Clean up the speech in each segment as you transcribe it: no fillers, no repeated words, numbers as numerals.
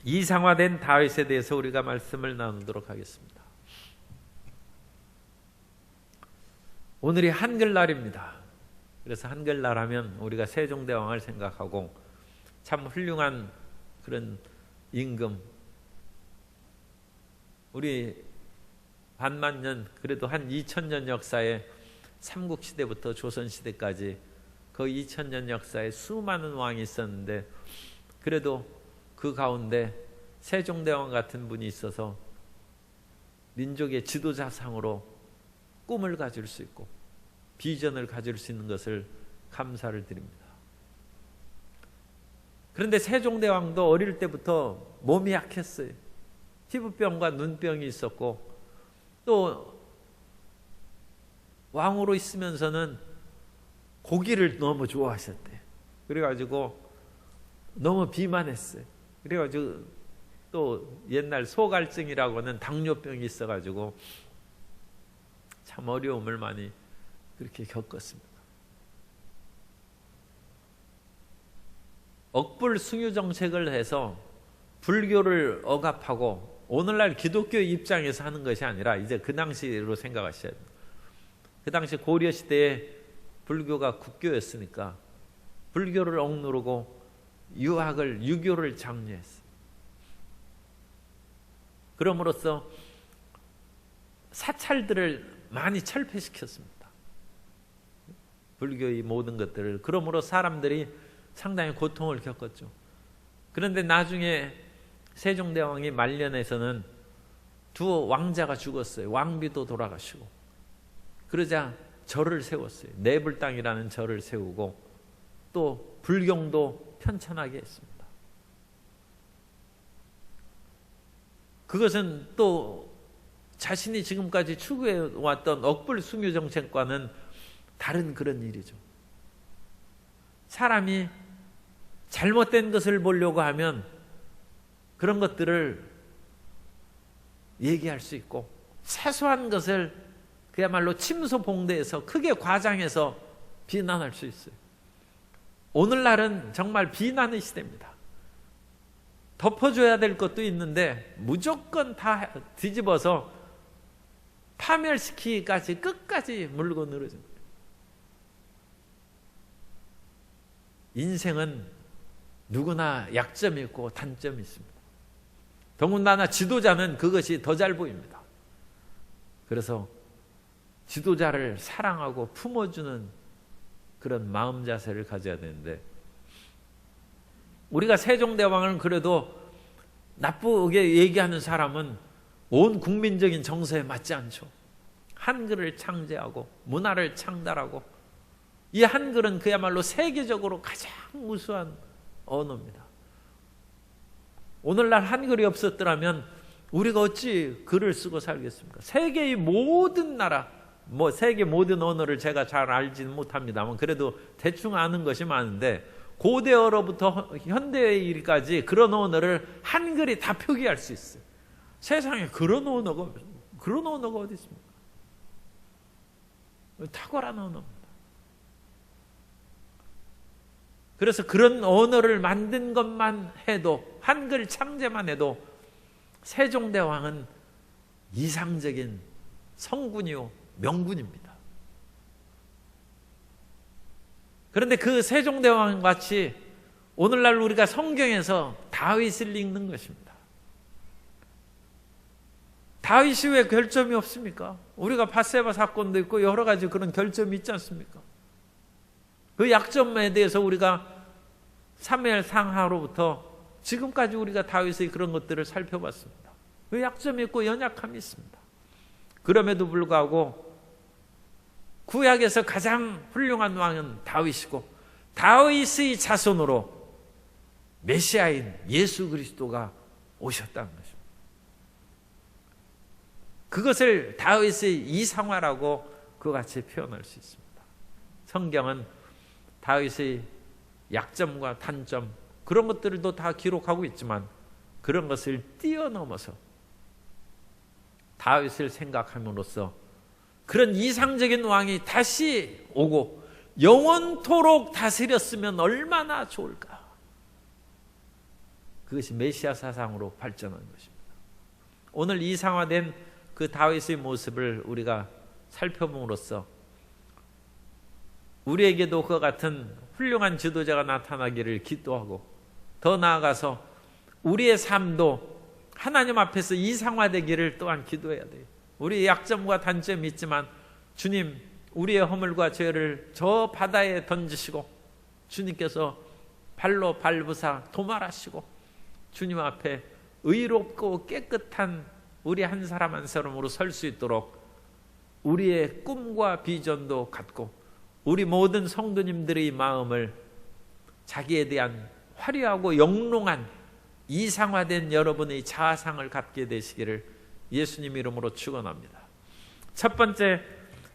이상화된 다윗에 대해서 우리가 말씀을 나누도록 하겠습니다. 오늘이 한글날입니다. 그래서 한글날 하면 우리가 세종대왕을 생각하고 참 훌륭한 그런 임금, 우리 반만년, 그래도 한 2000년 역사에 삼국시대부터 조선시대까지 그 2000년 역사에 수많은 왕이 있었는데 그래도 그 가운데 세종대왕 같은 분이 있어서 민족의 지도자상으로 꿈을 가질 수 있고 비전을 가질 수 있는 것을 감사를 드립니다. 그런데 세종대왕도 어릴 때부터 몸이 약했어요. 피부병과 눈병이 있었고 또 왕으로 있으면서는 고기를 너무 좋아하셨대요. 그래가지고 너무 비만했어요. 그래가지고 또 옛날 소갈증이라고 하는 당뇨병이 있어가지고 참 어려움을 많이 그렇게 겪었습니다. 억불숭유 정책을 해서 불교를 억압하고 오늘날 기독교 입장에서 하는 것이 아니라 이제 그 당시로 생각하셔야 돼요. 그 당시 고려시대에 불교가 국교였으니까 불교를 억누르고 유교를 장려했어요. 그럼으로써 사찰들을 많이 철폐시켰습니다. 불교의 모든 것들을. 그러므로 사람들이 상당히 고통을 겪었죠. 그런데 나중에 세종대왕이 말년에서는 두 왕자가 죽었어요. 왕비도 돌아가시고. 그러자 절을 세웠어요. 내불당이라는 절을 세우고 또 불경도 편찬하게 했습니다. 그것은 또 자신이 지금까지 추구해왔던 억불숭유 정책과는 다른 그런 일이죠. 사람이 잘못된 것을 보려고 하면 그런 것들을 얘기할 수 있고 사소한 것을 그야말로 침소봉대해서 크게 과장해서 비난할 수 있어요. 오늘날은 정말 비난의 시대입니다. 덮어줘야 될 것도 있는데 무조건 다 뒤집어서 파멸시키기까지 끝까지 물고 늘어집니다. 인생은 누구나 약점이 있고 단점이 있습니다. 더군다나 지도자는 그것이 더 잘 보입니다. 그래서 지도자를 사랑하고 품어주는 그런 마음 자세를 가져야 되는데 우리가 세종대왕은 그래도 나쁘게 얘기하는 사람은 온 국민적인 정서에 맞지 않죠. 한글을 창제하고 문화를 창달하고 이 한글은 그야말로 세계적으로 가장 우수한 언어입니다. 오늘날 한글이 없었더라면 우리가 어찌 글을 쓰고 살겠습니까? 세계의 모든 나라, 세계 모든 언어를 제가 잘 알지는 못합니다만 그래도 대충 아는 것이 많은데 고대어로부터 현대의 일까지 그런 언어를 한글이 다 표기할 수 있어요. 세상에 그런 언어가 어디 있습니까? 탁월한 언어입니다. 그래서 그런 언어를 만든 것만 해도 한글 창제만 해도 세종대왕은 이상적인 성군이요 명군입니다. 그런데 그 세종대왕 같이 오늘날 우리가 성경에서 다윗을 읽는 것입니다. 다윗이 왜 결점이 없습니까? 우리가 밧세바 사건도 있고 여러 가지 그런 결점이 있지 않습니까? 그 약점에 대해서 우리가 사무엘 상하로부터 지금까지 우리가 다윗의 그런 것들을 살펴봤습니다. 그 약점이 있고 연약함이 있습니다. 그럼에도 불구하고 구약에서 가장 훌륭한 왕은 다윗이고 다윗의 자손으로 메시아인 예수 그리스도가 오셨다는 것입니다. 그것을 다윗의 이상화라고 그같이 표현할 수 있습니다. 성경은 다윗의 약점과 단점 그런 것들도 다 기록하고 있지만 그런 것을 뛰어넘어서 다윗을 생각함으로써 그런 이상적인 왕이 다시 오고 영원토록 다스렸으면 얼마나 좋을까. 그것이 메시아 사상으로 발전한 것입니다. 오늘 이상화된 그 다윗의 모습을 우리가 살펴봄으로써 우리에게도 그와 같은 훌륭한 지도자가 나타나기를 기도하고, 더 나아가서 우리의 삶도 하나님 앞에서 이상화되기를 또한 기도해야 돼요. 우리의 약점과 단점이 있지만 주님, 우리의 허물과 죄를 저 바다에 던지시고 주님께서 발로 밟으사 도말하시고 주님 앞에 의롭고 깨끗한 우리 한 사람 한 사람으로 설 수 있도록 우리의 꿈과 비전도 갖고 우리 모든 성도님들의 마음을 자기에 대한 화려하고 영롱한 이상화된 여러분의 자아상을 갖게 되시기를 예수님 이름으로 축원합니다. 첫 번째,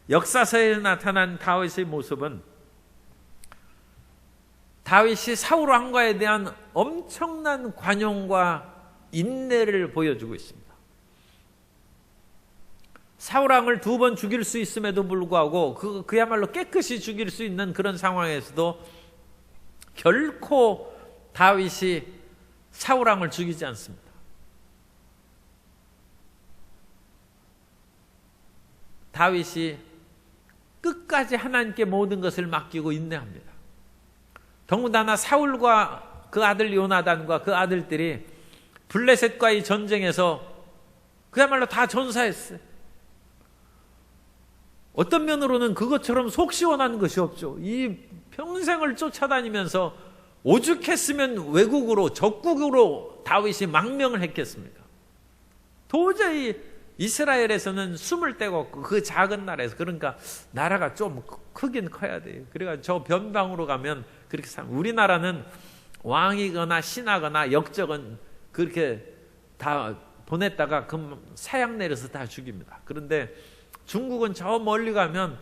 역사서에 나타난 다윗의 모습은 다윗이 사울 왕과에 대한 엄청난 관용과 인내를 보여주고 있습니다. 사울 왕을 2번 죽일 수 있음에도 불구하고 그야말로 깨끗이 죽일 수 있는 그런 상황에서도 결코 다윗이 사울 왕을 죽이지 않습니다. 다윗이 끝까지 하나님께 모든 것을 맡기고 인내합니다. 더군다나 사울과 그 아들 요나단과 그 아들들이 블레셋과의 전쟁에서 그야말로 다 전사했어요. 어떤 면으로는 그것처럼 속 시원한 것이 없죠. 이 평생을 쫓아다니면서 오죽했으면 외국으로 적국으로 다윗이 망명을 했겠습니까? 도저히 이스라엘에서는 숨을 데가 없고 그 작은 나라에서, 그러니까 나라가 좀 크긴 커야 돼요. 그러니까 저 변방으로 가면 그렇게 우리나라는 왕이거나 신하거나 역적은 그렇게 다 보냈다가 그 사약 내려서 다 죽입니다. 그런데 중국은 저 멀리 가면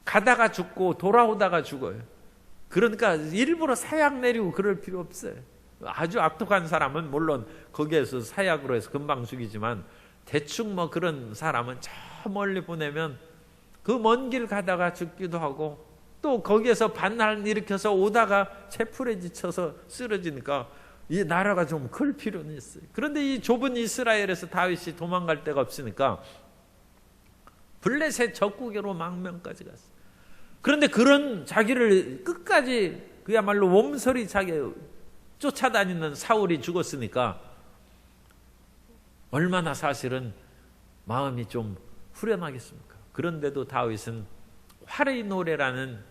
가다가 죽고 돌아오다가 죽어요. 그러니까 일부러 사약 내리고 그럴 필요 없어요. 아주 악독한 사람은 물론 거기에서 사약으로 해서 금방 죽이지만 대충 뭐 그런 사람은 저 멀리 보내면 그 먼 길 가다가 죽기도 하고 또 거기에서 반날 일으켜서 오다가 채풀에 지쳐서 쓰러지니까 이 나라가 좀 클 필요는 있어요. 그런데 이 좁은 이스라엘에서 다윗이 도망갈 데가 없으니까 블레셋 적국으로 망명까지 갔어요. 그런데 그런 자기를 끝까지 그야말로 몸서리 자기 쫓아다니는 사울이 죽었으니까 얼마나 사실은 마음이 좀 후련하겠습니까? 그런데도 다윗은 활의 노래라는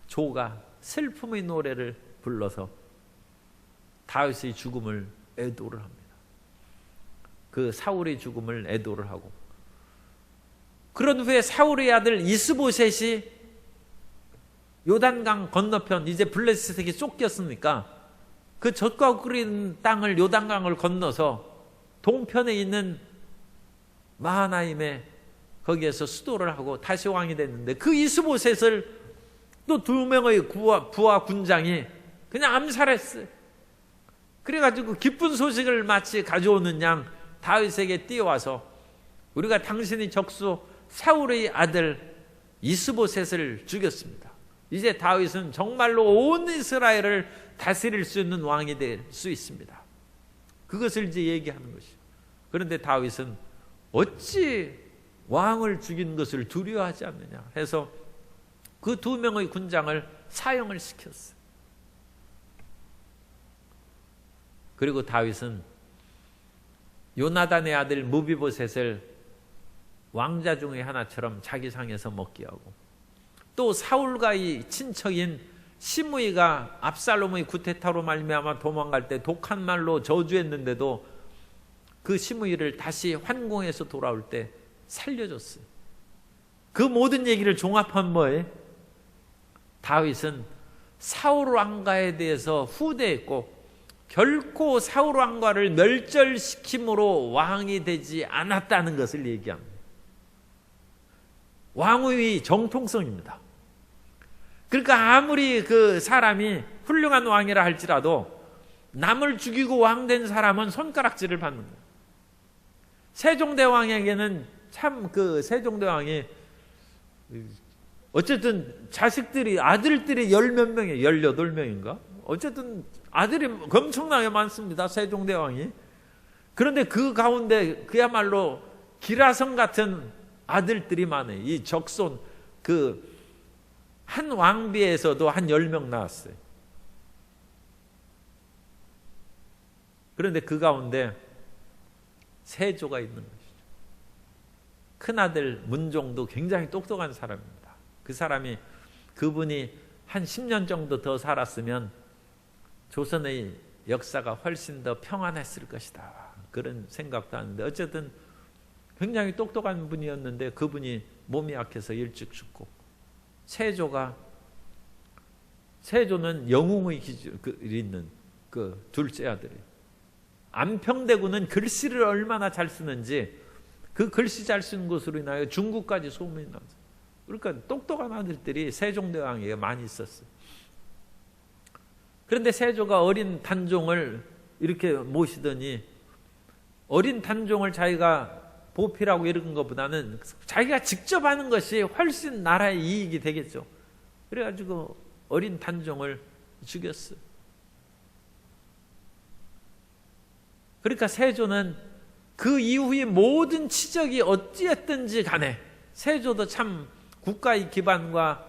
조가 슬픔의 노래를 불러서 다윗의 죽음을 애도를 합니다. 그 사울의 죽음을 애도를 하고, 그런 후에 사울의 아들 이스보셋이 요단강 건너편, 이제 블레셋에게 쫓겼으니까 그 젖과 끓인 땅을 요단강을 건너서 동편에 있는 마하나임에 거기에서 수도를 하고 다시 왕이 됐는데, 그 이스보셋을 또 2명의 부하 군장이 그냥 암살했어요. 그래가지고 기쁜 소식을 마치 가져오는 양 다윗에게 뛰어와서 우리가 당신의 적수 사울의 아들 이스보셋을 죽였습니다. 이제 다윗은 정말로 온 이스라엘을 다스릴 수 있는 왕이 될 수 있습니다. 그것을 이제 얘기하는 것이죠. 그런데 다윗은 어찌 왕을 죽인 것을 두려워하지 않느냐 해서 그 2명의 군장을 사형을 시켰어요. 그리고 다윗은 요나단의 아들 무비보셋을 왕자 중의 하나처럼 자기 상에서 먹게 하고, 또 사울과의 친척인 시므이가 압살롬의 구테타로 말미암아 도망갈 때 독한 말로 저주했는데도 그 시므이를 다시 환공해서 돌아올 때 살려줬어요. 그 모든 얘기를 종합한 뭐예요? 다윗은 사울 왕가에 대해서 후대했고 결코 사울 왕가를 멸절시킴으로 왕이 되지 않았다는 것을 얘기합니다. 왕의 정통성입니다. 그러니까 아무리 그 사람이 훌륭한 왕이라 할지라도 남을 죽이고 왕된 사람은 손가락질을 받는 거예요. 세종대왕에게는 참 그 세종대왕이 어쨌든 자식들이, 아들들이 10몇 명이에요. 18명인가? 어쨌든 아들이 엄청나게 많습니다. 세종대왕이. 그런데 그 가운데 그야말로 기라성 같은 아들들이 많아요. 이 적손, 한 왕비에서도 한 10명 나왔어요. 그런데 그 가운데 세조가 있는 것이죠. 큰아들 문종도 굉장히 똑똑한 사람입니다. 그분이 한 10년 정도 더 살았으면 조선의 역사가 훨씬 더 평안했을 것이다. 그런 생각도 하는데 어쨌든 굉장히 똑똑한 분이었는데 그분이 몸이 약해서 일찍 죽고 세조는 영웅의 기질이 있는 그 둘째 아들이 안평대군은 글씨를 얼마나 잘 쓰는지 그 글씨 잘 쓰는 것으로 인하여 중국까지 소문이 났어요. 그러니까 똑똑한 아들들이 세종대왕에게 많이 있었어요. 그런데 세조가 어린 단종을 이렇게 모시더니 어린 단종을 자기가 보필하고 이런 것보다는 자기가 직접 하는 것이 훨씬 나라의 이익이 되겠죠. 그래가지고 어린 단종을 죽였어요. 그러니까 세조는 그 이후의 모든 치적이 어찌했든지 간에 세조도 참 국가의 기반과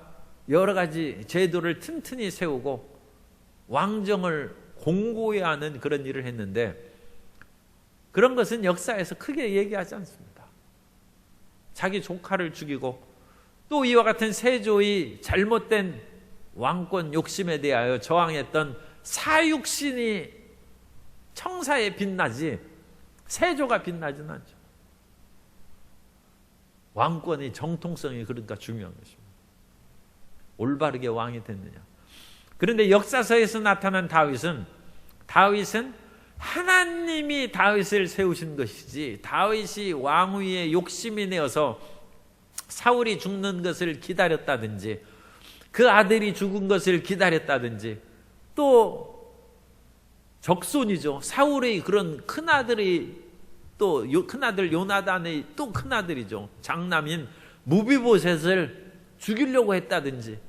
여러 가지 제도를 튼튼히 세우고 왕정을 공고히 하는 그런 일을 했는데 그런 것은 역사에서 크게 얘기하지 않습니다. 자기 조카를 죽이고 또 이와 같은 세조의 잘못된 왕권 욕심에 대하여 저항했던 사육신이 청사에 빛나지 세조가 빛나지는 않죠. 왕권의 정통성이 그러니까 중요한 것입니다. 올바르게 왕이 됐느냐. 그런데 역사서에서 나타난 다윗은 하나님이 다윗을 세우신 것이지 다윗이 왕위에 욕심이 내어서 사울이 죽는 것을 기다렸다든지 그 아들이 죽은 것을 기다렸다든지 또 적손이죠. 사울의 그런 큰아들이 또 큰아들 요나단의 또 큰아들이죠. 장남인 무비보셋을 죽이려고 했다든지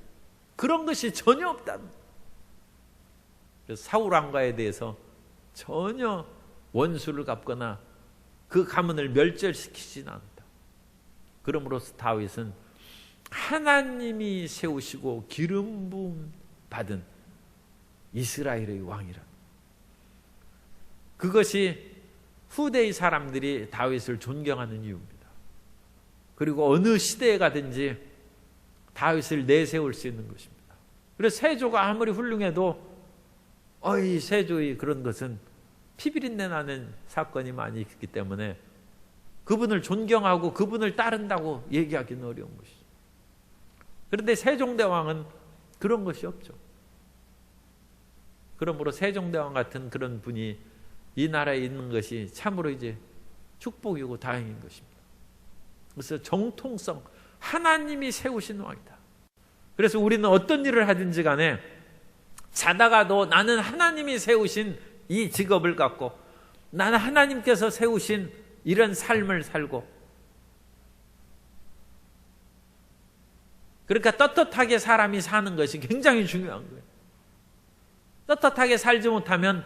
그런 것이 전혀 없다. 그래서 사울 왕가에 대해서 전혀 원수를 갚거나 그 가문을 멸절시키지는 않는다. 그러므로서 다윗은 하나님이 세우시고 기름 부음 받은 이스라엘의 왕이라. 그것이 후대의 사람들이 다윗을 존경하는 이유입니다. 그리고 어느 시대에 가든지 다윗을 내세울 수 있는 것입니다. 그래서 세조가 아무리 훌륭해도 세조의 그런 것은 피비린내 나는 사건이 많이 있기 때문에 그분을 존경하고 그분을 따른다고 얘기하기는 어려운 것이죠. 그런데 세종대왕은 그런 것이 없죠. 그러므로 세종대왕 같은 그런 분이 이 나라에 있는 것이 참으로 이제 축복이고 다행인 것입니다. 그래서 정통성, 하나님이 세우신 왕이다. 그래서 우리는 어떤 일을 하든지 간에 자다가도 나는 하나님이 세우신 이 직업을 갖고 나는 하나님께서 세우신 이런 삶을 살고 그러니까 떳떳하게 사람이 사는 것이 굉장히 중요한 거예요. 떳떳하게 살지 못하면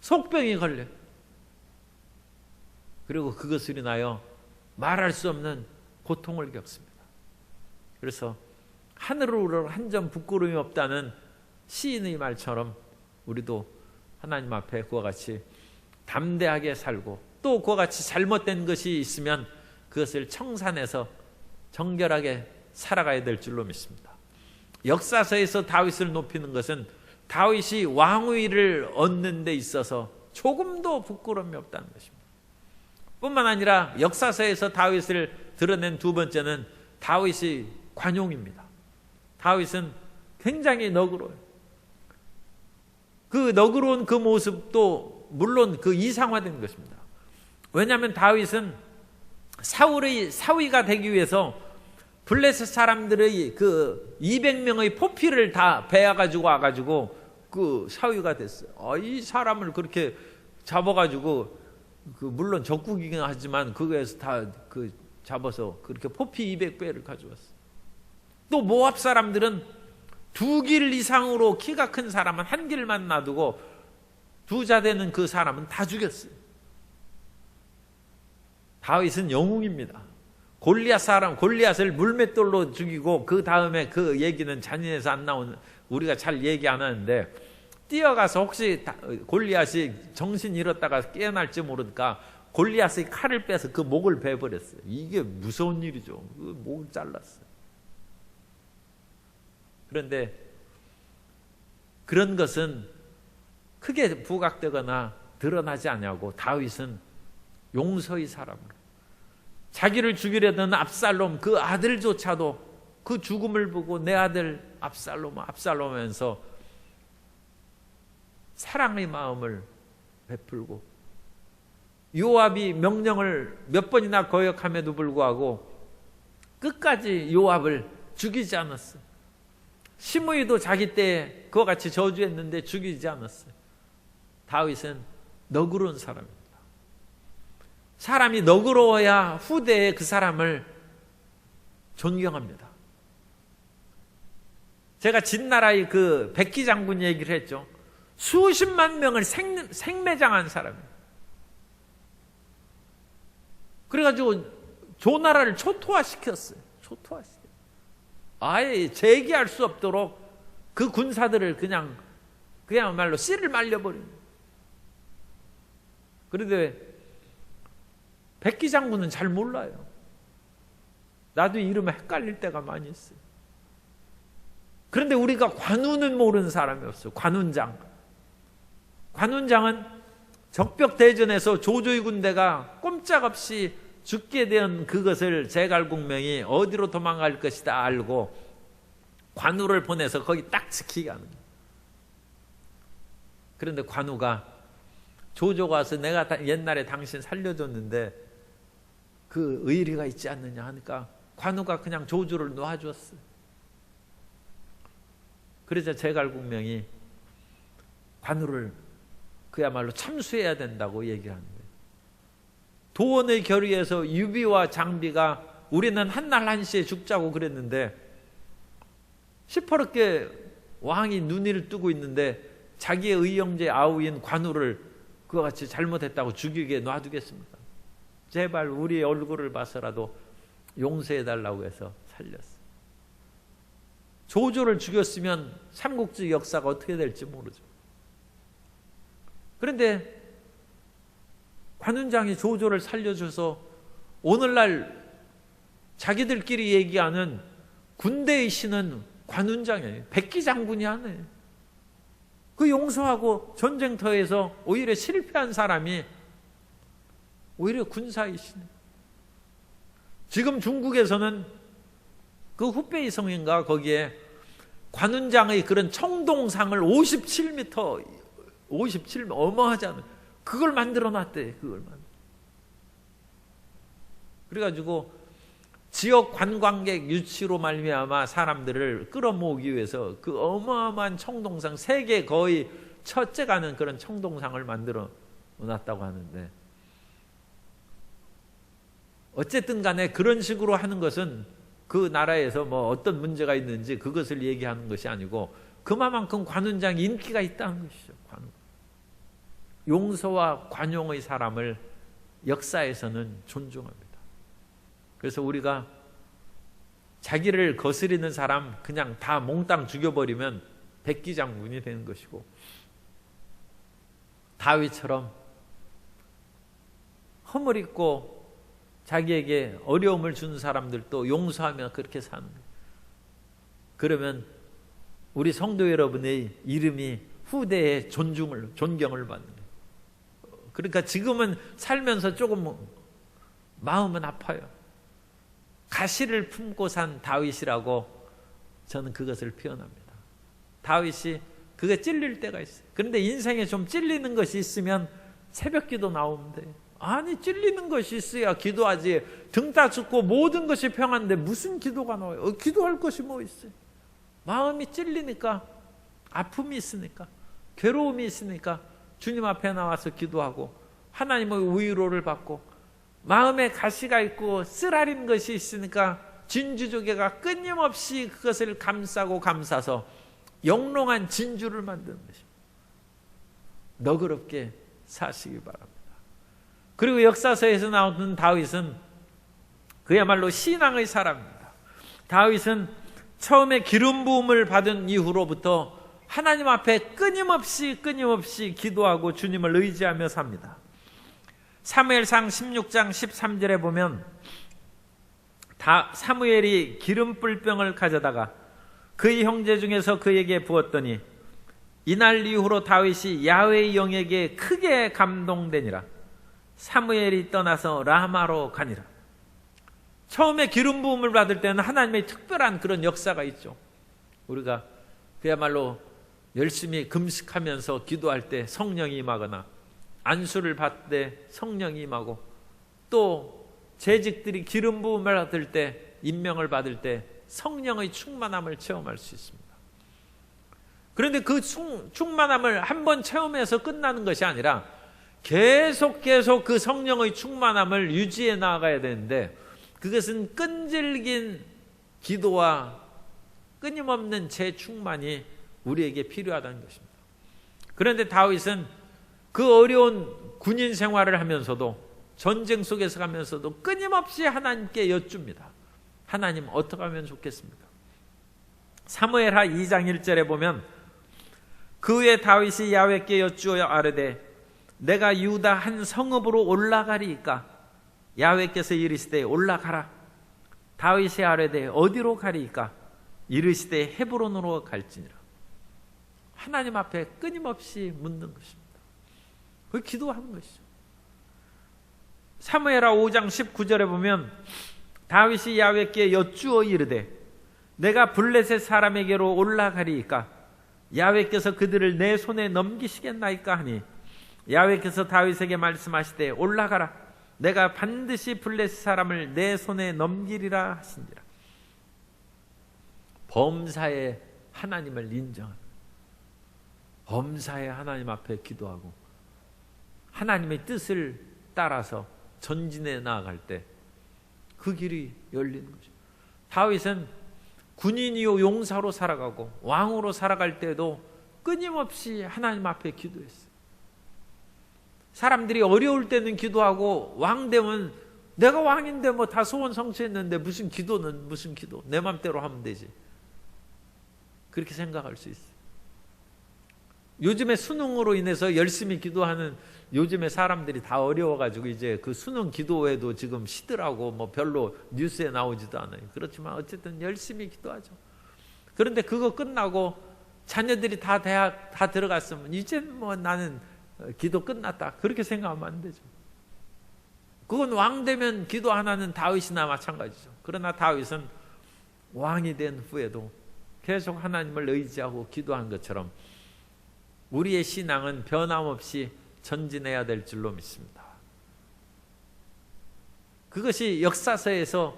속병이 걸려요. 그리고 그것을 인하여 말할 수 없는 고통을 겪습니다. 그래서 하늘으로 한 점 부끄러움이 없다는 시인의 말처럼 우리도 하나님 앞에 그와 같이 담대하게 살고 또 그와 같이 잘못된 것이 있으면 그것을 청산해서 정결하게 살아가야 될 줄로 믿습니다. 역사서에서 다윗을 높이는 것은 다윗이 왕위를 얻는 데 있어서 조금도 부끄러움이 없다는 것입니다. 뿐만 아니라 역사서에서 다윗을 드러낸 두 번째는 다윗이 관용입니다. 다윗은 굉장히 너그러워요. 그 너그러운 그 모습도 물론 그 이상화된 것입니다. 왜냐하면 다윗은 사울의 사위가 되기 위해서 블레셋 사람들의 그 200명의 포피를 다 베어가지고 와가지고 그 사위가 됐어요. 이 사람을 그렇게 잡아가지고 그 물론 적국이긴 하지만 그거에서 다 그 잡아서 그렇게 포피 200배를 가져왔어요. 또 모압 사람들은 두 길 이상으로 키가 큰 사람은 한 길만 놔두고 두 자 되는 그 사람은 다 죽였어요. 다윗은 영웅입니다. 골리앗을 물맷돌로 죽이고 그 다음에 그 얘기는 잔인해서 안 나오는, 우리가 잘 얘기 안 하는데, 뛰어가서 혹시 골리앗이 정신 잃었다가 깨어날지 모르니까 골리앗의 칼을 빼서 그 목을 베버렸어요. 이게 무서운 일이죠. 그 목을 잘랐어요. 그런데 그런 것은 크게 부각되거나 드러나지 않냐고 다윗은 용서의 사람으로, 자기를 죽이려던 압살롬 그 아들조차도 그 죽음을 보고 내 아들 압살롬 하면서 사랑의 마음을 베풀고, 요압이 명령을 몇 번이나 거역함에도 불구하고 끝까지 요압을 죽이지 않았어요. 시므이도 자기 때에 그와 같이 저주했는데 죽이지 않았어요. 다윗은 너그러운 사람입니다. 사람이 너그러워야 후대에 그 사람을 존경합니다. 제가 진나라의 그 백기 장군 얘기를 했죠. 수십만 명을 생매장한 사람이에요. 그래가지고 조나라를 초토화시켰어요. 아예 재기할 수 없도록 그 군사들을 그냥말로 씨를 말려버린. 그런데 백기 장군은 잘 몰라요. 나도 이름에 헷갈릴 때가 많이 있어요. 그런데 우리가 관우는 모르는 사람이 없어요. 관운장은 적벽대전에서 조조의 군대가 꼼짝없이 죽게 된 그것을 제갈국명이 어디로 도망갈 것이다 알고 관우를 보내서 거기 딱 지키게 하는 거예요. 그런데 관우가 조조가 와서 내가 옛날에 당신 살려줬는데 그 의리가 있지 않느냐 하니까 관우가 그냥 조조를 놓아주었어요. 그러자 제갈국명이 관우를 그야말로 참수해야 된다고 얘기하는 거예요. 도원의 결의에서 유비와 장비가 우리는 한날 한시에 죽자고 그랬는데 시퍼렇게 왕이 눈을 뜨고 있는데 자기의 의형제 아우인 관우를 그와 같이 잘못했다고 죽이게 놔두겠습니까? 제발 우리 얼굴을 봐서라도 용서해달라고 해서 살렸어요. 조조를 죽였으면 삼국지 역사가 어떻게 될지 모르죠. 그런데 관운장이 조조를 살려줘서 오늘날 자기들끼리 얘기하는 군대의 신은 관운장이에요. 백기 장군이 하네. 그 용서하고 전쟁터에서 오히려 실패한 사람이 오히려 군사의 신이에요. 지금 중국에서는 그 후베이 성인가 거기에 관운장의 그런 청동상을 57m 어마하잖아요. 그걸 만들어 놨대. 그래가지고 지역 관광객 유치로 말미암아 사람들을 끌어모으기 위해서 그 어마어마한 청동상, 세계 거의 첫째 가는 그런 청동상을 만들어 놨다고 하는데, 어쨌든 간에 그런 식으로 하는 것은 그 나라에서 뭐 어떤 문제가 있는지 그것을 얘기하는 것이 아니고 그만큼 관운장이 인기가 있다는 것이죠. 용서와 관용의 사람을 역사에서는 존중합니다. 그래서 우리가 자기를 거스리는 사람 그냥 다 몽땅 죽여버리면 백기 장군이 되는 것이고, 다윗처럼 허물 있고 자기에게 어려움을 주는 사람들도 용서하며 그렇게 사는 거예요. 그러면 우리 성도 여러분의 이름이 후대에 존경을 받는 거예요. 그러니까 지금은 살면서 조금 마음은 아파요. 가시를 품고 산 다윗이라고 저는 그것을 표현합니다. 다윗이 그게 찔릴 때가 있어요. 그런데 인생에 좀 찔리는 것이 있으면 새벽기도 나오면 돼요. 아니 찔리는 것이 있어야 기도하지. 등 따죽고 모든 것이 평안데 무슨 기도가 나와요? 기도할 것이 뭐 있어요? 마음이 찔리니까, 아픔이 있으니까, 괴로움이 있으니까 주님 앞에 나와서 기도하고 하나님의 위로를 받고, 마음에 가시가 있고 쓰라린 것이 있으니까 진주조개가 끊임없이 그것을 감싸고 감싸서 영롱한 진주를 만드는 것입니다. 너그럽게 사시기 바랍니다. 그리고 역사서에서 나오는 다윗은 그야말로 신앙의 사람입니다. 다윗은 처음에 기름 부음을 받은 이후로부터 하나님 앞에 끊임없이 기도하고 주님을 의지하며 삽니다. 사무엘상 16장 13절에 보면 사무엘이 기름 뿔병을 가져다가 그의 형제 중에서 그에게 부었더니 이날 이후로 다윗이 야훼의 영에게 크게 감동되니라. 사무엘이 떠나서 라마로 가니라. 처음에 기름 부음을 받을 때는 하나님의 특별한 그런 역사가 있죠. 우리가 그야말로 열심히 금식하면서 기도할 때 성령이 임하거나 안수를 받을 때 성령이 임하고 또 재직들이 기름 부음을 받을 때 임명을 받을 때 성령의 충만함을 체험할 수 있습니다. 그런데 그 충만함을 한번 체험해서 끝나는 것이 아니라 계속 그 성령의 충만함을 유지해 나가야 되는데 그것은 끈질긴 기도와 끊임없는 재충만이 우리에게 필요하다는 것입니다. 그런데 다윗은 그 어려운 군인 생활을 하면서도 전쟁 속에서 가면서도 끊임없이 하나님께 여쭙니다. 하나님 어떻게 하면 좋겠습니까? 사무엘하 2장 1절에 보면 그 후에 다윗이 야훼께 여쭈어 아뢰되 내가 유다 한 성읍으로 올라가리이까? 야훼께서 이르시되 올라가라. 다윗이 아뢰되 어디로 가리이까? 이르시되 헤브론으로 갈지니라. 하나님 앞에 끊임없이 묻는 것입니다. 그 기도하는 것이죠. 사무엘하 5장 19절에 보면 다윗이 야훼께 여쭈어 이르되 내가 블레셋 사람에게로 올라가리이까? 야훼께서 그들을 내 손에 넘기시겠나이까 하니 야훼께서 다윗에게 말씀하시되 올라가라. 내가 반드시 블레셋 사람을 내 손에 넘기리라 하신지라. 범사에 하나님을 인정하는, 범사에 하나님 앞에 기도하고 하나님의 뜻을 따라서 전진해 나아갈 때 그 길이 열리는 거죠. 다윗은 군인이요 용사로 살아가고 왕으로 살아갈 때도 끊임없이 하나님 앞에 기도했어요. 사람들이 어려울 때는 기도하고 왕 되면 내가 왕인데 뭐 다 소원 성취했는데 무슨 기도는 무슨 기도, 내 맘대로 하면 되지, 그렇게 생각할 수 있어요. 요즘에 수능으로 인해서 열심히 기도하는 요즘에 사람들이 다 어려워가지고 이제 그 수능 기도회도 지금 쉬더라고. 뭐 별로 뉴스에 나오지도 않아요. 그렇지만 어쨌든 열심히 기도하죠. 그런데 그거 끝나고 자녀들이 다 대학 다 들어갔으면 이젠 뭐 나는 기도 끝났다, 그렇게 생각하면 안 되죠. 그건 왕 되면 기도 하나는 다윗이나 마찬가지죠. 그러나 다윗은 왕이 된 후에도 계속 하나님을 의지하고 기도한 것처럼 우리의 신앙은 변함없이 전진해야 될 줄로 믿습니다. 그것이 역사서에서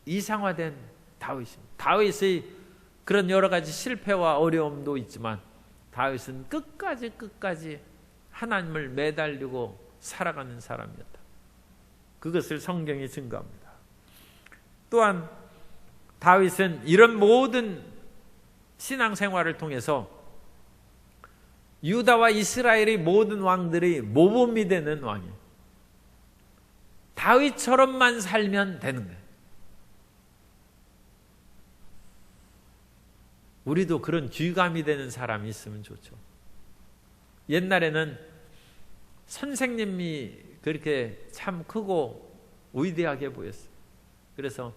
이상화된 다윗입니다. 다윗의 그런 여러 가지 실패와 어려움도 있지만 다윗은 끝까지 하나님을 매달리고 살아가는 사람이었다. 그것을 성경이 증거합니다. 또한 다윗은 이런 모든 신앙생활을 통해서 유다와 이스라엘의 모든 왕들의 모범이 되는 왕이에요. 다윗처럼만 살면 되는 거예요. 우리도 그런 귀감이 되는 사람이 있으면 좋죠. 옛날에는 선생님이 그렇게 참 크고 위대하게 보였어요. 그래서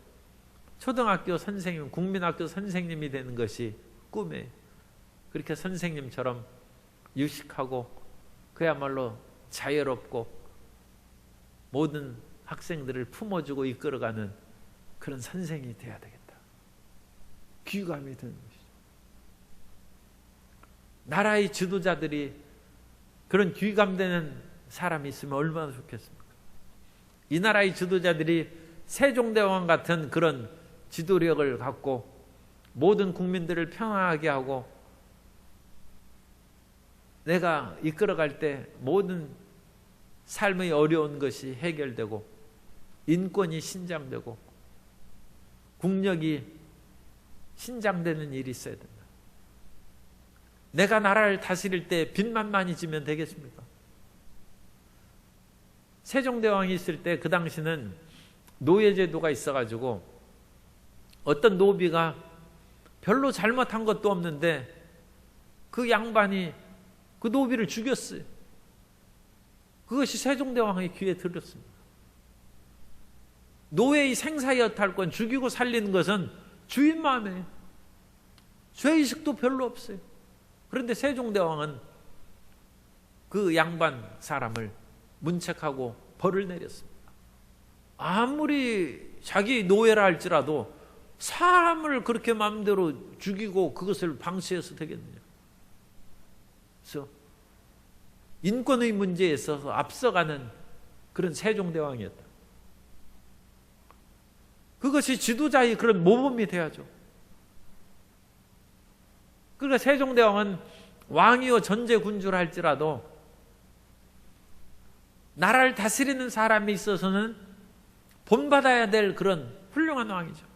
초등학교 선생님, 국민학교 선생님이 되는 것이 꿈이에요. 그렇게 선생님처럼 유식하고 그야말로 자유롭고 모든 학생들을 품어주고 이끌어가는 그런 선생이 돼야 되겠다. 귀감이 되는 것이죠. 나라의 지도자들이 그런 귀감되는 사람이 있으면 얼마나 좋겠습니까? 이 나라의 지도자들이 세종대왕 같은 그런 지도력을 갖고 모든 국민들을 평안하게 하고 내가 이끌어갈 때 모든 삶의 어려운 것이 해결되고 인권이 신장되고 국력이 신장되는 일이 있어야 된다. 내가 나라를 다스릴 때 빚만 많이 지면 되겠습니까? 세종대왕이 있을 때 그 당시는 노예제도가 있어가지고 어떤 노비가 별로 잘못한 것도 없는데 그 양반이 그 노비를 죽였어요. 그것이 세종대왕의 귀에 들었습니다. 노예의 생사여탈권, 죽이고 살리는 것은 주인 마음에 죄의식도 별로 없어요. 그런데 세종대왕은 그 양반 사람을 문책하고 벌을 내렸습니다. 아무리 자기 노예라 할지라도 사람을 그렇게 마음대로 죽이고 그것을 방치해서 되겠느냐. 그래서 인권의 문제에 있어서 앞서가는 그런 세종대왕이었다. 그것이 지도자의 그런 모범이 돼야죠. 그러니까 세종대왕은 왕이요 전제군주를 할지라도 나라를 다스리는 사람이 있어서는 본받아야 될 그런 훌륭한 왕이죠.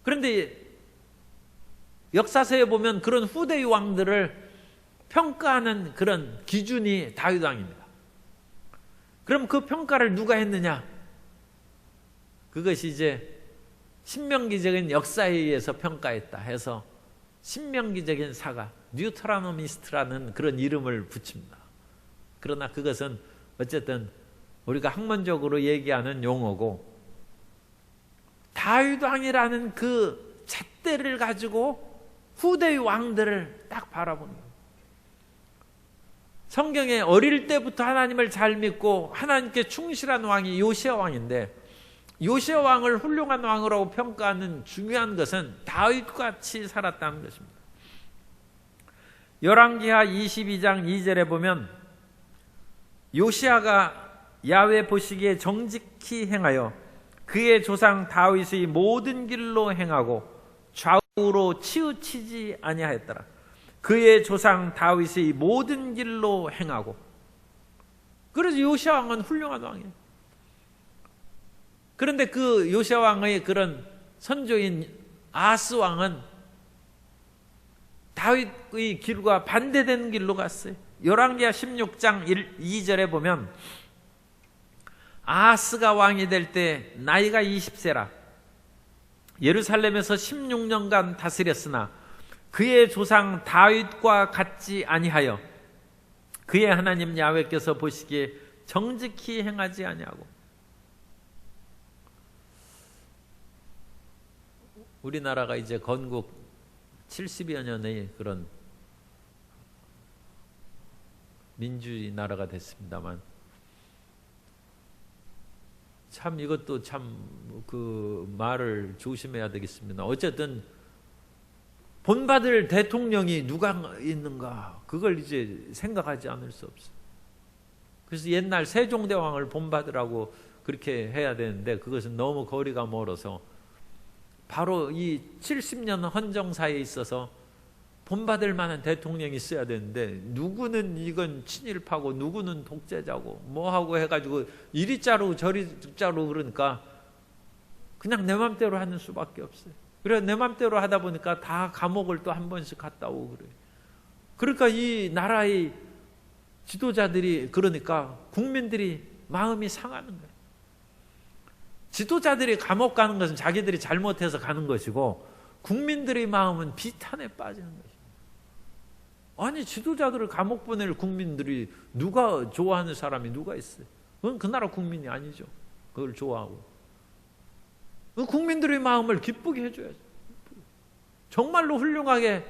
그런데 역사서에 보면 그런 후대의 왕들을 평가하는 그런 기준이 다윗 왕입니다. 그럼 그 평가를 누가 했느냐? 그것이 이제 신명기적인 역사에 의해서 평가했다 해서 신명기적인 사가, 뉴트라노미스트라는 그런 이름을 붙입니다. 그러나 그것은 어쨌든 우리가 학문적으로 얘기하는 용어고, 다윗 왕이라는 그 잣대를 가지고 후대의 왕들을 딱 바라보는 거예요. 성경에 어릴 때부터 하나님을 잘 믿고 하나님께 충실한 왕이 요시야 왕인데, 요시야 왕을 훌륭한 왕으로 평가하는 중요한 것은 다윗같이 살았다는 것입니다. 열왕기하 22장 2절에 보면 요시야가 야훼 보시기에 정직히 행하여 그의 조상 다윗의 모든 길로 행하고 좌우로 치우치지 아니하였더라. 그의 조상 다윗의 모든 길로 행하고. 그래서 요시야 왕은 훌륭한 왕이에요. 그런데 그 요시야 왕의 그런 선조인 아하스 왕은 다윗의 길과 반대되는 길로 갔어요. 열왕기하 16장 2절에 보면 아하스가 왕이 될 때 나이가 20세라 예루살렘에서 16년간 다스렸으나 그의 조상 다윗과 같지 아니하여 그의 하나님 야훼께서 보시기에 정직히 행하지 아니하고. 우리나라가 이제 건국 70여 년의 그런 민주주의 나라가 됐습니다만, 참 이것도 참 그 말을 조심해야 되겠습니다. 어쨌든 본받을 대통령이 누가 있는가, 그걸 이제 생각하지 않을 수 없어요. 그래서 옛날 세종대왕을 본받으라고 그렇게 해야 되는데 그것은 너무 거리가 멀어서 바로 이 70년 헌정사에 있어서 본받을 만한 대통령이 있어야 되는데, 누구는 이건 친일파고 누구는 독재자고 뭐하고 해가지고 이리 자르고 저리 자르고 그러니까 그냥 내 맘대로 하는 수밖에 없어요. 그래 내 맘대로 하다 보니까 다 감옥을 또 한 번씩 갔다 오고 그래요. 그러니까 이 나라의 지도자들이, 그러니까 국민들이 마음이 상하는 거예요. 지도자들이 감옥 가는 것은 자기들이 잘못해서 가는 것이고, 국민들의 마음은 비탄에 빠지는 것입니다. 아니 지도자들을 감옥 보낼 국민들이 누가 좋아하는 사람이 누가 있어요? 그건 그 나라 국민이 아니죠. 그걸 좋아하고. 국민들의 마음을 기쁘게 해줘야죠. 정말로 훌륭하게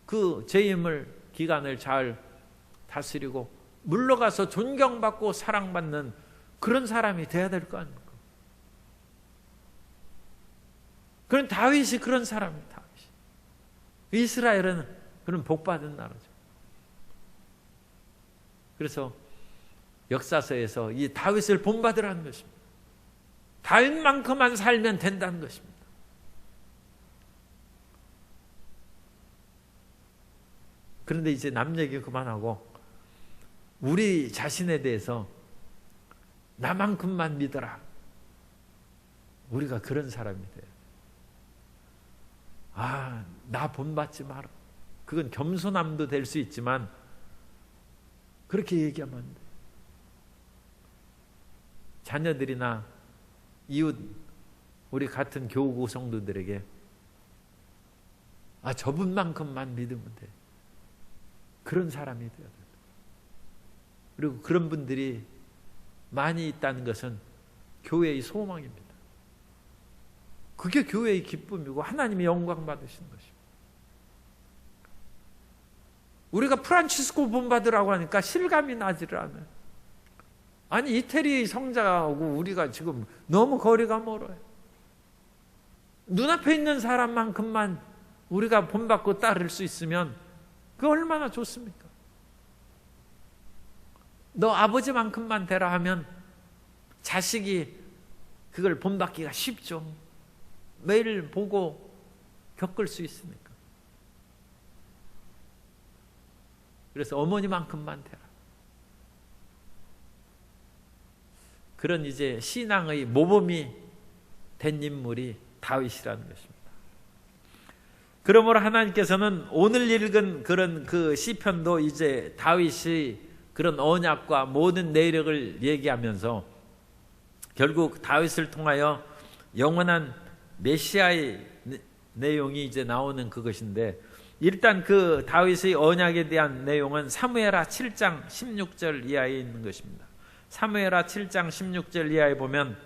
그 재임을 기간을 잘 다스리고 물러가서 존경받고 사랑받는 그런 사람이 돼야 될 거 아닙니까? 그런 다윗이 그런 사람이에요. 다윗이. 이스라엘은 그런 복받은 나라죠. 그래서 역사서에서 이 다윗을 본받으라는 것입니다. 다윗만큼만 살면 된다는 것입니다. 그런데 이제 남 얘기 그만하고 우리 자신에 대해서 나만큼만 믿어라. 우리가 그런 사람이 돼요. 나 본받지 마라. 그건 겸손함도 될 수 있지만 그렇게 얘기하면 안 돼. 자녀들이나 이웃, 우리 같은 교우 성도들에게 저분만큼만 믿으면 돼. 그런 사람이 되어야 돼. 그리고 그런 분들이 많이 있다는 것은 교회의 소망입니다. 그게 교회의 기쁨이고 하나님의 영광 받으시는 것입니다. 우리가 프란치스코 본받으라고 하니까 실감이 나지를 않아요. 아니 이태리 성자하고 우리가 지금 너무 거리가 멀어요. 눈앞에 있는 사람만큼만 우리가 본받고 따를 수 있으면 그 얼마나 좋습니까? 너 아버지만큼만 되라 하면 자식이 그걸 본받기가 쉽죠. 매일 보고 겪을 수 있으니까. 그래서 어머니만큼만 되라. 그런 이제 신앙의 모범이 된 인물이 다윗이라는 것입니다. 그러므로 하나님께서는 오늘 읽은 그런 그 시편도 이제 다윗의 그런 언약과 모든 내력을 얘기하면서 결국 다윗을 통하여 영원한 메시아의 내용이 이제 나오는 그것인데, 일단 그 다윗의 언약에 대한 내용은 사무엘하 7장 16절 이하에 있는 것입니다. 사무엘하 7장 16절 이하에 보면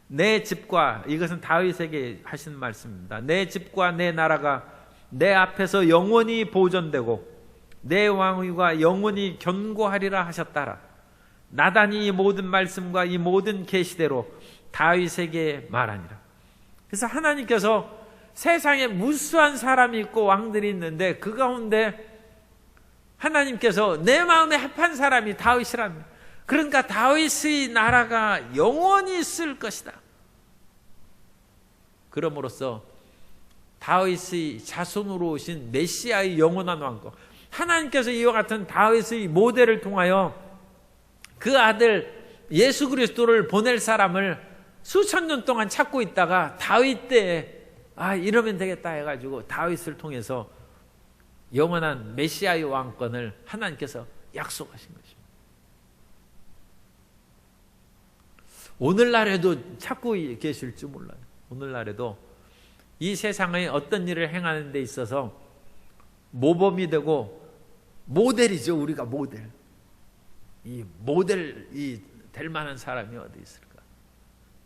내 집과, 이것은 다윗에게 하신 말씀입니다. 내 집과 내 나라가 내 앞에서 영원히 보존되고 내 왕위가 영원히 견고하리라 하셨다라. 나단이 이 모든 말씀과 이 모든 계시대로 다윗에게 말하니라. 그래서 하나님께서 세상에 무수한 사람이 있고 왕들이 있는데 그 가운데 하나님께서 내 마음에 합한 사람이 다윗이랍니다. 그러니까 다윗의 나라가 영원히 있을 것이다. 그럼으로써 다윗의 자손으로 오신 메시아의 영원한 왕국, 하나님께서 이와 같은 다윗의 모델을 통하여 그 아들 예수 그리스도를 보낼 사람을 수천 년 동안 찾고 있다가 다윗 때에 이러면 되겠다 해가지고 다윗을 통해서 영원한 메시아의 왕권을 하나님께서 약속하신 것입니다. 오늘날에도 찾고 계실지 몰라요. 오늘날에도 이 세상의 어떤 일을 행하는 데 있어서 모범이 되고 모델이죠. 우리가 모델. 이 모델이 될 만한 사람이 어디 있을까?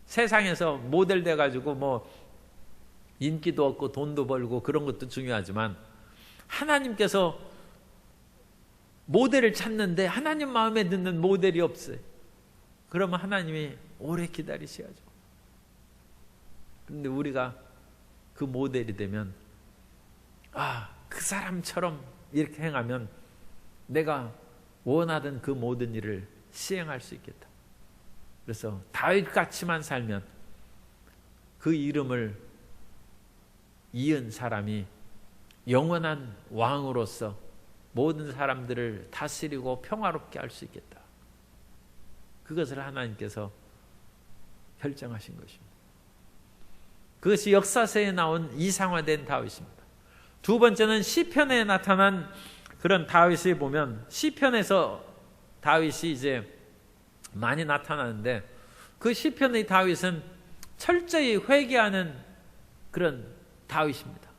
세상에서 모델 돼가지고 뭐 인기도 얻고 돈도 벌고 그런 것도 중요하지만 하나님께서 모델을 찾는데 하나님 마음에 드는 모델이 없어요. 그러면 하나님이 오래 기다리셔야죠. 그런데 우리가 그 모델이 되면 그 사람처럼 이렇게 행하면 내가 원하던 그 모든 일을 시행할 수 있겠다. 그래서 다윗같이만 살면 그 이름을 이은 사람이 영원한 왕으로서 모든 사람들을 다스리고 평화롭게 할 수 있겠다. 그것을 하나님께서 결정하신 것입니다. 그것이 역사서에 나온 이상화된 다윗입니다. 두 번째는 시편에 나타난 그런 다윗을 보면, 시편에서 다윗이 이제 많이 나타나는데 그 시편의 다윗은 철저히 회개하는 그런 다윗입니다.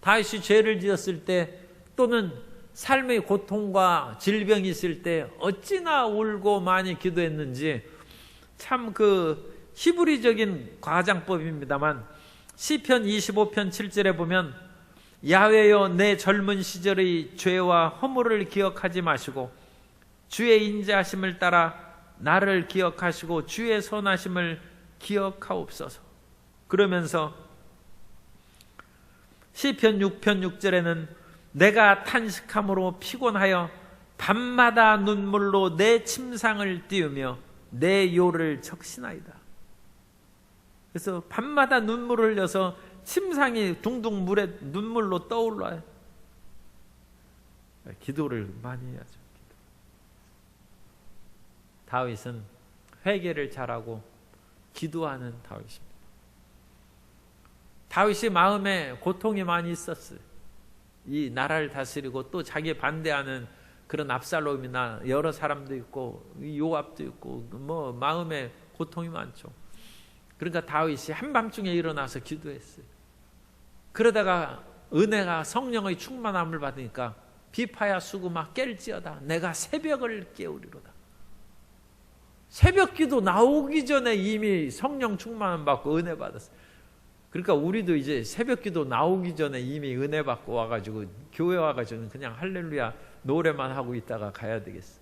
다윗이 죄를 지었을 때 또는 삶의 고통과 질병이 있을 때 어찌나 울고 많이 기도했는지, 참 그 히브리적인 과장법입니다만 시편 25편 7절에 보면 야훼여 내 젊은 시절의 죄와 허물을 기억하지 마시고 주의 인자하심을 따라 나를 기억하시고 주의 선하심을 기억하옵소서. 그러면서 시편 6편 6절에는 내가 탄식함으로 피곤하여 밤마다 눈물로 내 침상을 띄우며 내 요를 적시나이다. 그래서 밤마다 눈물을 흘려서 침상이 둥둥 물에 눈물로 떠올라요. 기도를 많이 해야죠. 다윗은 회개를 잘하고 기도하는 다윗입니다. 다윗이 마음에 고통이 많이 있었어요. 이 나라를 다스리고 또 자기 반대하는 그런 압살롬이나 여러 사람도 있고 요압도 있고 뭐 마음에 고통이 많죠. 그러니까 다윗이 한밤중에 일어나서 기도했어요. 그러다가 은혜가 성령의 충만함을 받으니까 비파야 수구마 깰지어다 내가 새벽을 깨우리로다. 새벽 기도 나오기 전에 이미 성령 충만함 받고 은혜 받았어요. 그러니까 우리도 이제 새벽 기도 나오기 전에 이미 은혜 받고 와가지고 교회 와가지고 그냥 할렐루야 노래만 하고 있다가 가야 되겠어.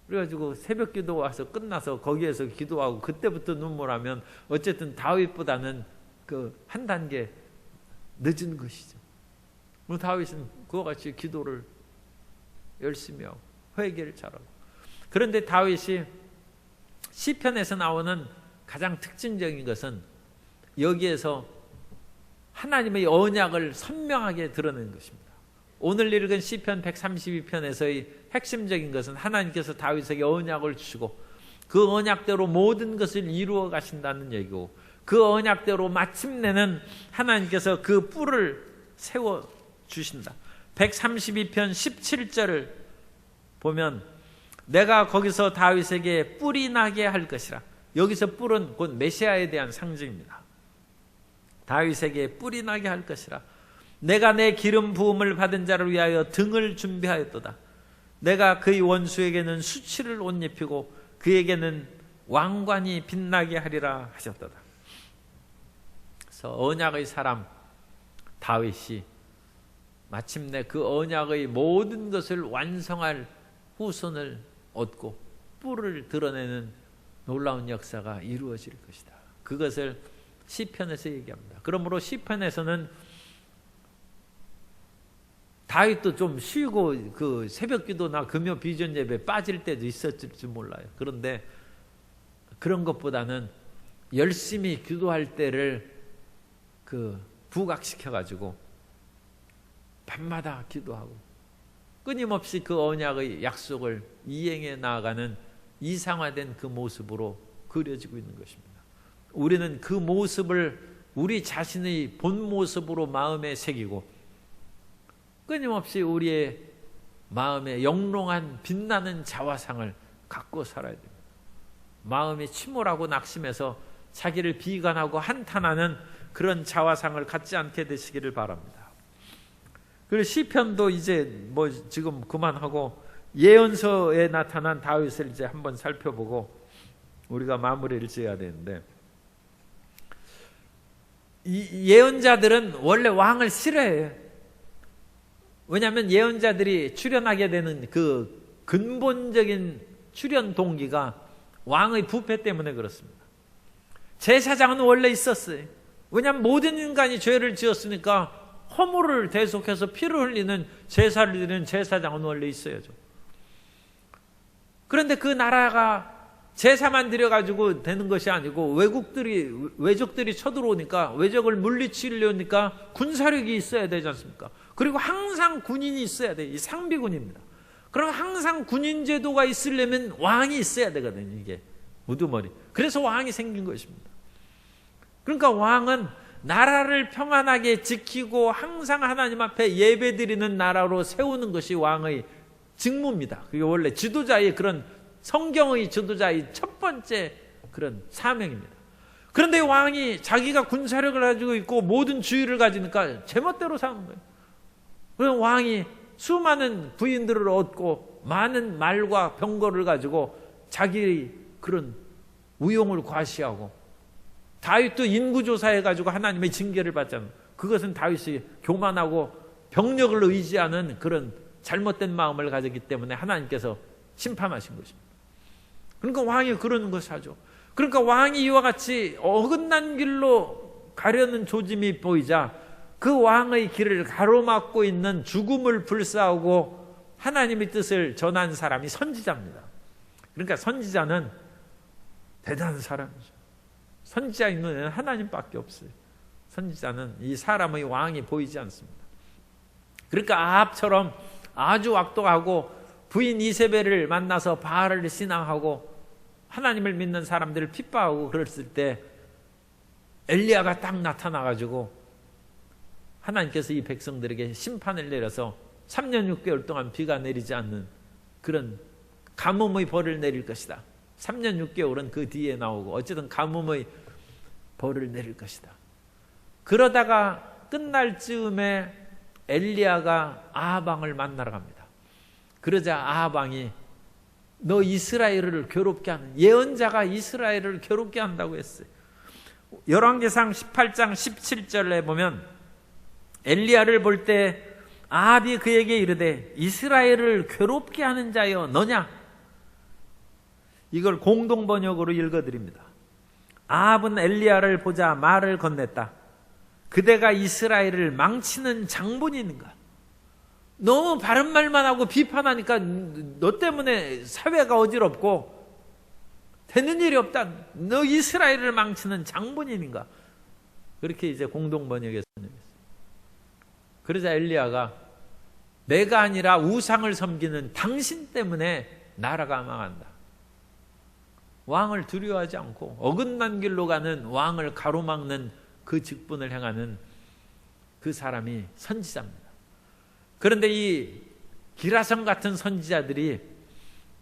그래가지고 새벽 기도 와서 끝나서 거기에서 기도하고 그때부터 눈물하면 어쨌든 다윗보다는 그 한 단계 늦은 것이죠. 다윗은 그와 같이 기도를 열심히 하고 회개를 잘하고. 그런데 다윗이 시편에서 나오는 가장 특징적인 것은 여기에서 하나님의 언약을 선명하게 드러낸 것입니다. 오늘 읽은 시편 132편에서의 핵심적인 것은 하나님께서 다윗에게 언약을 주시고 그 언약대로 모든 것을 이루어 가신다는 얘기고, 그 언약대로 마침내는 하나님께서 그 뿔을 세워 주신다. 132편 17절을 보면 내가 거기서 다윗에게 뿔이 나게 할 것이라. 여기서 뿔은 곧 메시아에 대한 상징입니다. 다윗에게 뿔이 나게 할 것이라. 내가 내 기름 부음을 받은 자를 위하여 등을 준비하였도다. 내가 그의 원수에게는 수치를 옷 입히고 그에게는 왕관이 빛나게 하리라 하셨도다. 그래서 언약의 사람 다윗이 마침내 그 언약의 모든 것을 완성할 후손을 얻고 뿔을 드러내는 놀라운 역사가 이루어질 것이다. 그것을 시편에서 얘기합니다. 그러므로 시편에서는 다윗도 좀 쉬고 그 새벽기도나 금요 비전 예배 빠질 때도 있었을지 몰라요. 그런데 그런 것보다는 열심히 기도할 때를 그 부각시켜 가지고 밤마다 기도하고 끊임없이 그 언약의 약속을 이행해 나아가는 이상화된 그 모습으로 그려지고 있는 것입니다. 우리는 그 모습을 우리 자신의 본 모습으로 마음에 새기고 끊임없이 우리의 마음에 영롱한 빛나는 자화상을 갖고 살아야 됩니다. 마음이 침울하고 낙심해서 자기를 비관하고 한탄하는 그런 자화상을 갖지 않게 되시기를 바랍니다. 그리고 시편도 이제 뭐 지금 그만하고 예언서에 나타난 다윗을 이제 한번 살펴보고 우리가 마무리를 지어야 되는데, 이 예언자들은 원래 왕을 싫어해요. 왜냐하면 예언자들이 출연하게 되는 그 근본적인 출연 동기가 왕의 부패 때문에 그렇습니다. 제사장은 원래 있었어요. 왜냐하면 모든 인간이 죄를 지었으니까 허물을 대속해서 피를 흘리는 제사를 드리는 제사장은 원래 있어야죠. 그런데 그 나라가 제사만 드려가지고 되는 것이 아니고 외적들이 쳐들어오니까 외적을 물리치려니까 군사력이 있어야 되지 않습니까? 그리고 항상 군인이 있어야 돼요. 이 상비군입니다. 그럼 항상 군인 제도가 있으려면 왕이 있어야 되거든요. 이게 우두머리. 그래서 왕이 생긴 것입니다. 그러니까 왕은 나라를 평안하게 지키고 항상 하나님 앞에 예배드리는 나라로 세우는 것이 왕의 직무입니다. 그게 원래 지도자의 그런 성경의 지도자의 첫 번째 그런 사명입니다. 그런데 왕이 자기가 군사력을 가지고 있고 모든 주의를 가지니까 제멋대로 사는 거예요. 그럼 왕이 수많은 부인들을 얻고 많은 말과 병거를 가지고 자기의 그런 우용을 과시하고, 다윗도 인구조사해가지고 하나님의 징계를 받잖아요. 그것은 다윗이 교만하고 병력을 의지하는 그런 잘못된 마음을 가졌기 때문에 하나님께서 심판하신 것입니다. 그러니까 왕이 그러는 것을 하죠. 그러니까 왕이 이와 같이 어긋난 길로 가려는 조짐이 보이자 그 왕의 길을 가로막고 있는 죽음을 불사하고 하나님의 뜻을 전한 사람이 선지자입니다. 그러니까 선지자는 대단한 사람이죠. 선지자의 눈에는 하나님밖에 없어요. 선지자는 이 사람의 왕이 보이지 않습니다. 그러니까 아합처럼 아주 악독하고 부인 이세벨을 만나서 바알을 신앙하고 하나님을 믿는 사람들을 핍박하고 그랬을 때 엘리야가 딱 나타나가지고 하나님께서 이 백성들에게 심판을 내려서 3년 6개월 동안 비가 내리지 않는 그런 가뭄의 벌을 내릴 것이다. 3년 6개월은 그 뒤에 나오고 어쨌든 가뭄의 벌을 내릴 것이다. 그러다가 끝날 즈음에 엘리야가 아합 왕을 만나러 갑니다. 그러자 아합 왕이 너 이스라엘을 괴롭게 하는, 예언자가 이스라엘을 괴롭게 한다고 했어요. 열왕기상 18장 17절에 보면 엘리야를 볼 때 아합이 그에게 이르되 이스라엘을 괴롭게 하는 자여 너냐? 이걸 공동 번역으로 읽어드립니다. 아합은 엘리야를 보자 말을 건넸다. 그대가 이스라엘을 망치는 장본인인가? 너무 바른 말만 하고 비판하니까 너 때문에 사회가 어지럽고 되는 일이 없다. 너 이스라엘을 망치는 장본인인가? 그렇게 이제 공동 번역에 번역했어요. 그러자 엘리야가 내가 아니라 우상을 섬기는 당신 때문에 나라가 망한다. 왕을 두려워하지 않고 어긋난 길로 가는 왕을 가로막는 그 직분을 행하는 그 사람이 선지자입니다. 그런데 이 기라성 같은 선지자들이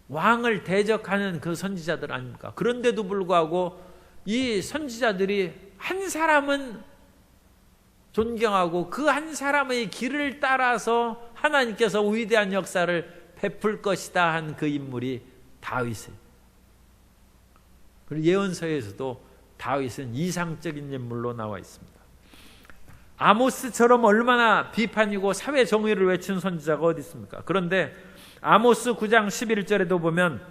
왕을 대적하는 그 선지자들 아닙니까? 그런데도 불구하고 이 선지자들이 한 사람은 존경하고 그 한 사람의 길을 따라서 하나님께서 위대한 역사를 베풀 것이다 한 그 인물이 다윗이에요. 그리고 예언서에서도 다윗은 이상적인 인물로 나와 있습니다. 아모스처럼 얼마나 비판이고 사회 정의를 외친 선지자가 어디 있습니까? 그런데 아모스 9장 11절에도 보면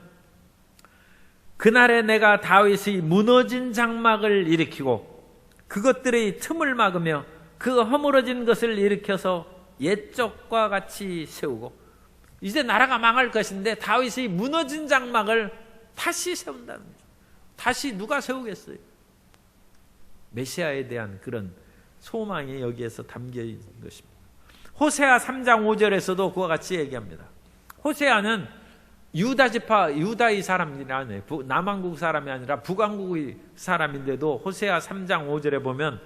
그날에 내가 다윗의 무너진 장막을 일으키고 그것들의 틈을 막으며 그 허물어진 것을 일으켜서 옛적과 같이 세우고, 이제 나라가 망할 것인데 다윗의 무너진 장막을 다시 세운다는 거죠. 다시 누가 세우겠어요? 메시아에 대한 그런 소망이 여기에서 담겨 있는 것입니다. 호세아 3장 5절에서도 그와 같이 얘기합니다. 호세아는 유다 지파, 유다의 사람이라네. 남왕국 사람이 아니라 북왕국의 사람인데도 호세아 3장 5절에 보면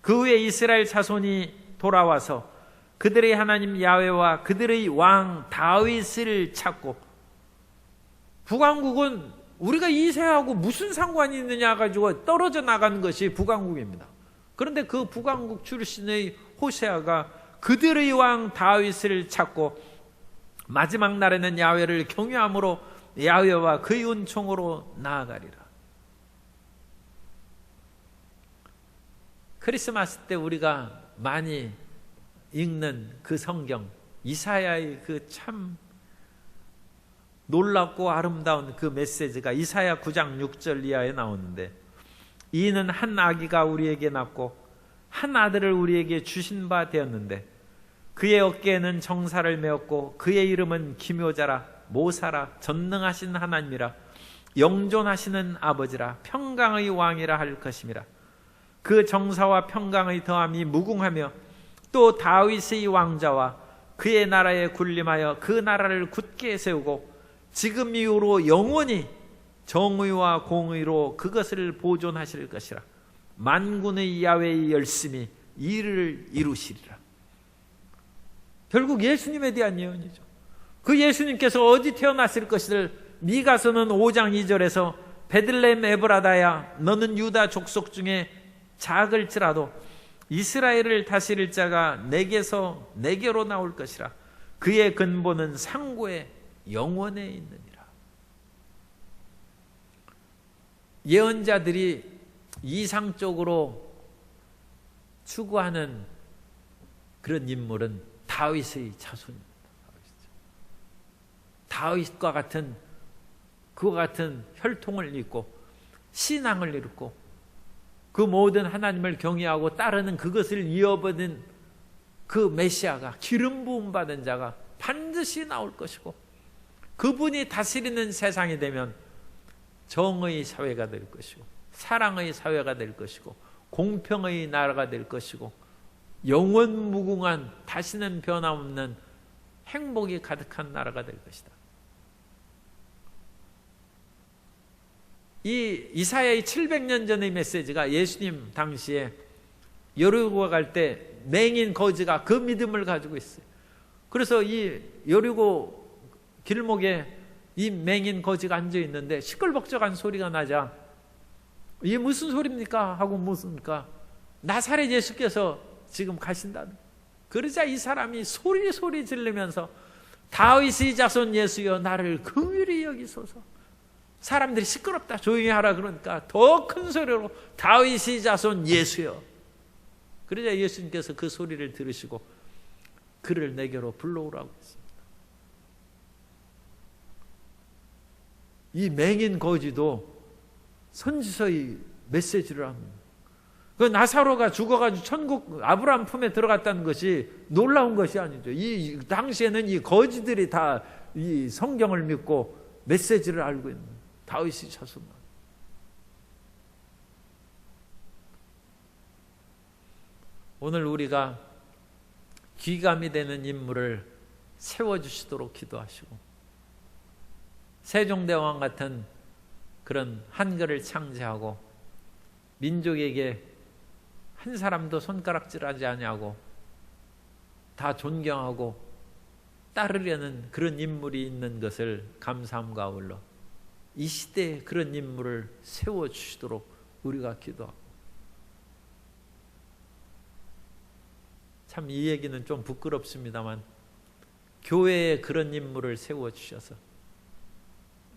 그 후에 이스라엘 자손이 돌아와서 그들의 하나님 야훼와 그들의 왕 다윗을 찾고, 북왕국은 우리가 이세하고 무슨 상관이 있느냐 가지고 떨어져 나가는 것이 북왕국입니다. 그런데 그 북왕국 출신의 호세아가 그들의 왕 다윗을 찾고 마지막 날에는 야훼를 경외함으로 야훼와 그의 은총으로 나아가리라. 크리스마스 때 우리가 많이 읽는 그 성경, 이사야의 그 참 놀랍고 아름다운 그 메시지가 이사야 9장 6절 이하에 나오는데, 이는 한 아기가 우리에게 낳고 한 아들을 우리에게 주신 바 되었는데 그의 어깨에는 정사를 메었고 그의 이름은 기묘자라 모사라 전능하신 하나님이라 영존하시는 아버지라 평강의 왕이라 할 것임이라. 그 정사와 평강의 더함이 무궁하며 또 다윗의 왕자와 그의 나라에 군림하여 그 나라를 굳게 세우고 지금 이후로 영원히 정의와 공의로 그것을 보존하실 것이라. 만군의 야훼의 열심히 이를 이루시리라. 결국 예수님에 대한 예언이죠. 그 예수님께서 어디 태어났을 것을 미가서는 5장 2절에서 베들레헴 에브라다야 너는 유다 족속 중에 작을지라도 이스라엘을 다스릴 자가 내게서 내게로 나올 것이라. 그의 근본은 상고의 영원에 있느니라. 예언자들이 이상적으로 추구하는 그런 인물은 다윗의 자손입니다. 다윗과 같은 그와 같은 혈통을 잇고 신앙을 이루고 그 모든 하나님을 경외하고 따르는 그것을 이어받은 그 메시아가, 기름 부음 받은 자가 반드시 나올 것이고, 그분이 다스리는 세상이 되면 정의 사회가 될 것이고 사랑의 사회가 될 것이고 공평의 나라가 될 것이고 영원 무궁한 다시는 변함없는 행복이 가득한 나라가 될 것이다. 이 이사야의 700년 전의 메시지가 예수님 당시에 여리고 갈 때 맹인 거지가 그 믿음을 가지고 있어요. 그래서 이 여리고 길목에 이 맹인 거지가 앉아 있는데 시끌벅적한 소리가 나자 이게 무슨 소리입니까? 하고 묻습니까? 나사렛 예수께서 지금 가신다는. 그러자 이 사람이 소리 지르면서 다윗의 자손 예수여 나를 긍휼히 여기소서. 사람들이 시끄럽다 조용히 하라 그러니까 더 큰 소리로 다윗의 자손 예수여. 그러자 예수님께서 그 소리를 들으시고 그를 내게로 불러오라고 했습니다. 이 맹인 거지도 선지서의 메시지를 합니다. 그 나사로가 죽어가지고 천국 아브라함 품에 들어갔다는 것이 놀라운 것이 아니죠. 이 당시에는 이 거지들이 다 이 성경을 믿고 메시지를 알고 있는 다윗의 자손만. 오늘 우리가 귀감이 되는 인물을 세워주시도록 기도하시고 세종대왕 같은 그런 한글을 창제하고 민족에게 한 사람도 손가락질하지 아니하고 다 존경하고 따르려는 그런 인물이 있는 것을 감사함과 아울러 이 시대에 그런 인물을 세워주시도록 우리가 기도하고 참 이 얘기는 좀 부끄럽습니다만 교회에 그런 인물을 세워주셔서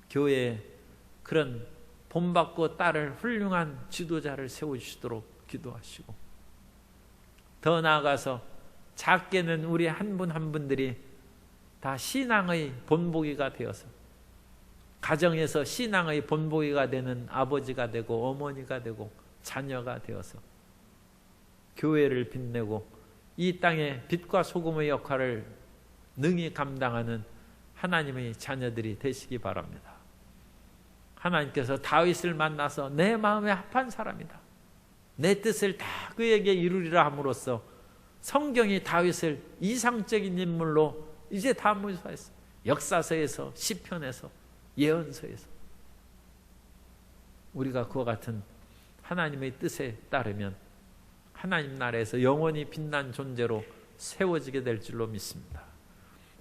교회에 그런 본받고 따를 훌륭한 지도자를 세워주시도록 기도하시고 더 나아가서 작게는 우리 한 분 한 분들이 다 신앙의 본보기가 되어서 가정에서 신앙의 본보기가 되는 아버지가 되고 어머니가 되고 자녀가 되어서 교회를 빛내고 이 땅의 빛과 소금의 역할을 능히 감당하는 하나님의 자녀들이 되시기 바랍니다. 하나님께서 다윗을 만나서 내 마음에 합한 사람이다. 내 뜻을 다 그에게 이루리라 함으로써 성경이 다윗을 이상적인 인물로 이제 다 묘사했어요. 역사서에서 시편에서 예언서에서 우리가 그와 같은 하나님의 뜻에 따르면 하나님 나라에서 영원히 빛난 존재로 세워지게 될 줄로 믿습니다.